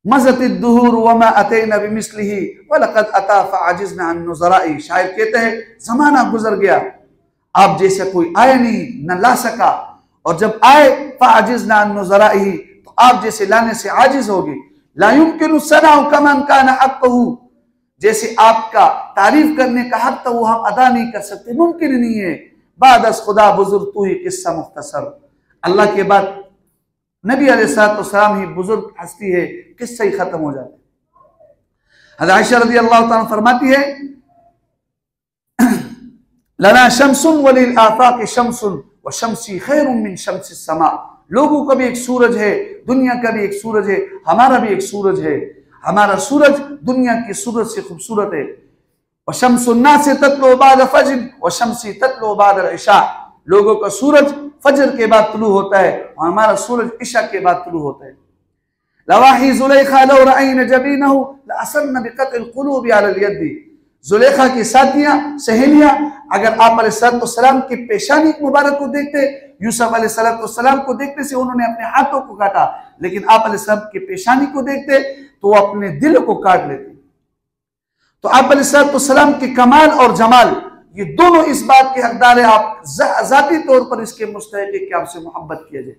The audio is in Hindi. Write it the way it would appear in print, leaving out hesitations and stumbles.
मज़तिद्दुहूर वमा अतैना बिमिस्लिही वलक़द अता फ़अजिज़ना अन नुज़राई। शायर कहते हैं जमाना गुजर गया, आप जैसे कोई आए नहीं, न ला सका, और जब आए फ़अजिज़ना अन नुज़राई तो आप जैसे लाने से आजिज होगी। ला युमकिनु सनाउ कमन कान हक़्क़हू, जैसे आपका तारीफ करने का हक था वो हम अदा नहीं कर सकते, मुमकिन नहीं है। बाद अस खुदा बुजुर्ग तू ही किस्सा मुख्तसर, अल्लाह के बाद नबी अलैहिस्सलाम ही बुजुर्ग हस्ती है, किस्सा ही खत्म हो जाता है। हज़रत आयशा रज़ियल्लाहु ताला फरमाती है लना शम्सुन वलिल आफाक़ शम्सुन व शम्सी खैरुम मिन शम्सिस समा। लोगों का भी एक सूरज है, दुनिया का भी एक सूरज है, हमारा भी एक सूरज है। हमारा सूरज दुनिया के सूरज से खूबसूरत है। व शम्सुन नास तत्लु बाद फज्र व शम्सी तत्लु बाद इशा। लोगों का सूरज फजर के बाद तुलू होता है और हमारा सूरज इशा के बाद तुलू होता है। लवाही ज़ुलेखा लौ रअयना जबीनहु लअसरना बिक़त्ल क़ुलूबि अलल यदी। ज़ुलेखा की साथियां, सहेलियां अगर आप अलैहिस्सलाम की पेशानी मुबारक को देखते, यूसुफ अलैहिस्सलाम को देखने से उन्होंने अपने हाथों को काटा, लेकिन आप अलैहिस्सलाम की पेशानी को देखते तो वो अपने दिल को काट लेते। तो आप अलैहिस्सलाम के कमाल और जमाल ये दोनों इस बात के हकदार है, आप जाती तौर पर इसके मुस्तहिक़ है कि आपसे मोहब्बत किया जाए।